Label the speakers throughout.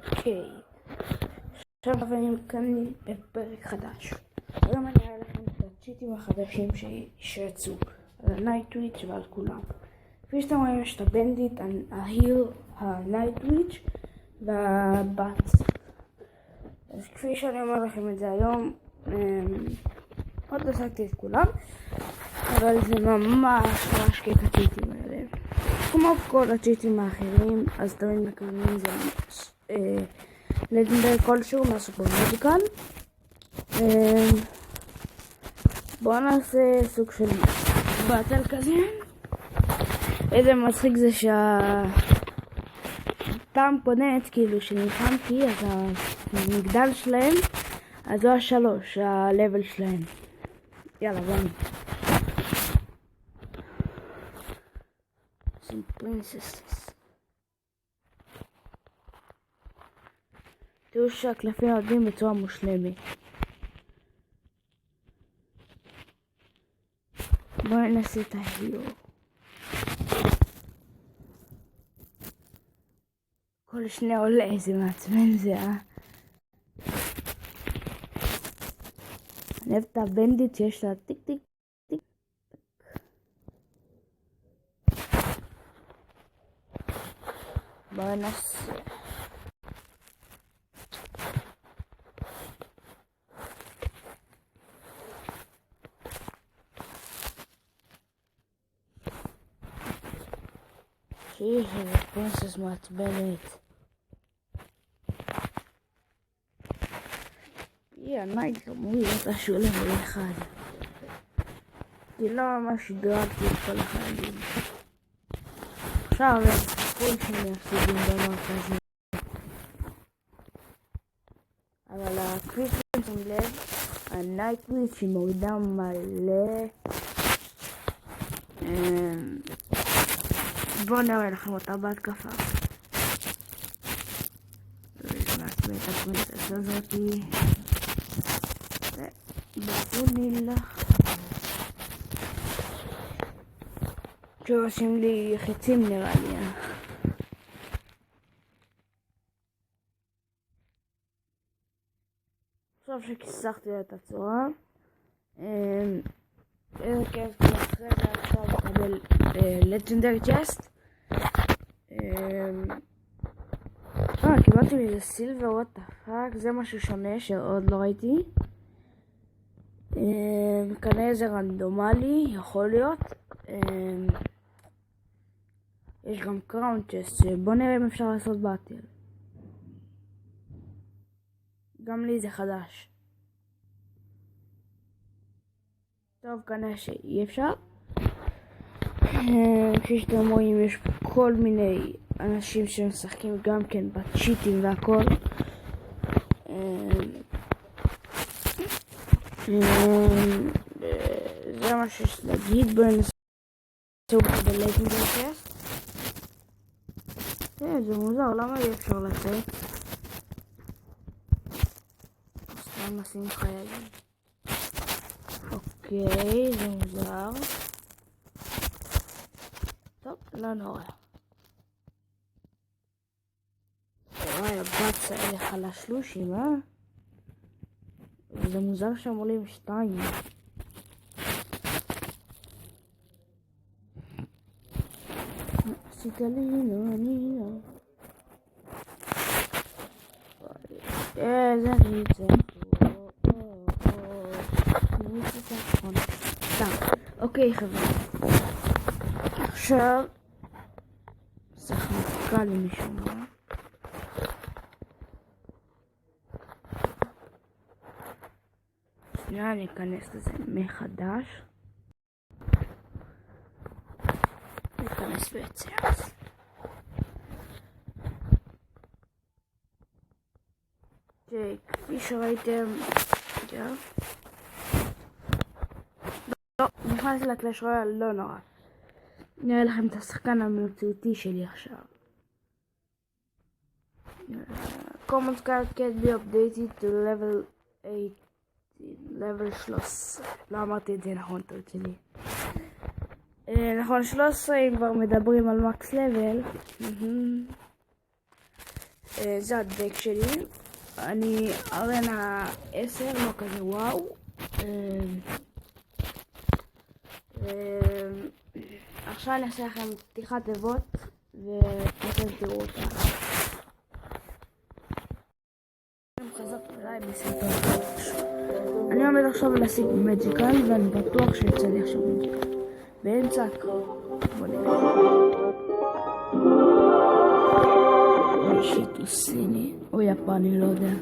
Speaker 1: אוקיי, עכשיו אני מקנא בפרק חדש. היום אני אראה לכם את הצ'יטים החדשים שיצאו על הנייט וויץ' ועל כולם. כפי שאתם רואים יש את הבנדיט, ההיר, הנייט וויץ' והבאץ. אז כפי שאני אומר לכם את זה היום, עוד לא עסקתי את כולם, אבל זה ממש כיף הצ'יטים האלה. כמו כל הצ'יטים האחרים, אז תמיד מקבלים זה לג'נדרי כלשהו מהסופר מג'יקל. בואו נעשה סוג של באטל כזה. איזה מצחיק זה פעם קודמת, כאילו שנלחמתי, אז המגדל שלהם, אז הוא 3, הלבל שלהם. יאללה, בואו. Some princesses. תראו שהקלפים עובדים בצורה מושלמת. בואו ננסה את ההירו. כל שני עולה, איזה מעצבן זה, אני אוהב את הבנדיט שיש לה טיק טיק טיק. בואו ננסה. איזה פרינסס מעצבנת. הנייט לא מוביל אותה שהוא לבל 1. היא לא ממש דרגתי את כל החיילים. עכשיו הם כל שני מפסידים במרכזים. אבל כפי שאתם לב, הנייט וויץ' היא מורידה מלא. בואו נראה לכם אותה בהתקפה. מעצבן את הפרינסס הזאתי. ובונילה. שעושים לי חיצים נראה לי. עכשיו שכיסחתי את הצורה. איזה כיף, כי אחרי זה עכשיו מקבל לג'נדרי צ'סט. קיבלתי מזה סילבר, וואט דה פאק, זה משהו שונה שעוד לא ראיתי. כנראה זה רנדומלי, יכול להיות. יש גם קראון צ'סט, בוא נראה אם אפשר לעשות באטל. גם לי זה חדש. טוב, כנראה שאי אפשר. כפי שאתם רואים, יש כל מיני אנשים שמשחקים גם כן בצ'יטים והכל. זה מה שיש להגיד. בואו ננסה בלג'נדרי צ'סט. זה מוזר, למה אי אפשר לצאת? סתם נשים חיילים. אוקיי, זה מוזר. טוב, לא נורא. וואי, הבאץ האלה חלשלושים, זה מוזר שהם עולים 2. עשית לי, לא. איזה ריצה. אוקיי חבר'ה, עכשיו צריך מתקע לי משום מה. שנייה, אני אכנס לזה מחדש. אכנס בעצם. כפי שראיתם, לא, נכנס לקלאש רויאל, לא נורא. נראה לכם את השחקן המציאותי שלי עכשיו. Common card can be updated to level 8, level 13. לא אמרתי את זה נכון, טעות שלי. נכון, 13 אם כבר מדברים על מקס לבל. זה הדק שלי. אני ארנה 10, לא כזה וואו. עכשיו אני אעשה לכם פתיחת תיבות ואתם תראו אותה. חזרתי אליי בסרטון חדש. אני עומד עכשיו להשיג מג'יקל ואני בטוח שיצא לי עכשיו מג'יקל באמצע הקרב. בוא נראה. שיט הוא סיני או יפני, לא יודע.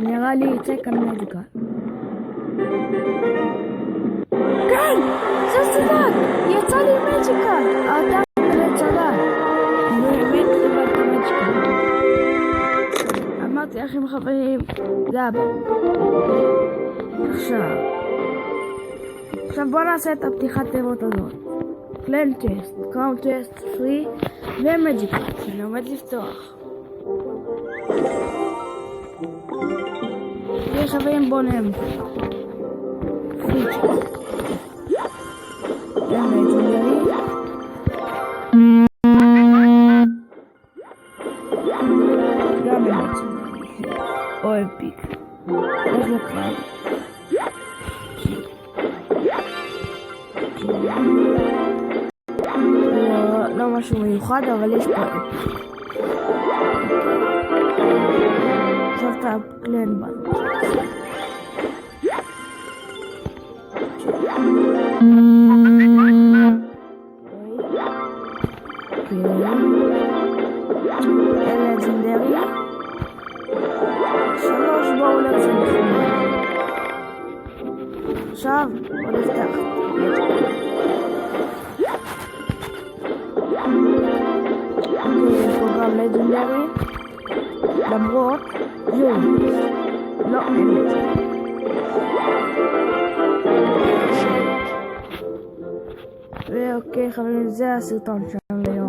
Speaker 1: נראה לי יצא כאן מג'יקל. כן! זה צדק! יצא לי מג'יקל! האדם באמת צדק. באמת קיבלתי מג'יקל. אמרתי לכם חברים, זה הבא. עכשיו בוא נעשה את הפתיחת תיבות הזאת. קלן טסט, קראון טסט, פרי ומג'יקל. אני עומד לפתוח. חברים בוא נהם פיצ'ר גם לג'נדרי גם לג'נדרי או אפיק איך לקרב לא משהו מיוחד אבל יש פה אפיק עכשיו אתה קלן בנו לג'נדרי 3 באולר זה נחמד. עכשיו בוא נפתח פה גם לג'נדרי למרות יום לא, אין את זה. ואוקיי חברים, זה הסרטון שלנו ליום.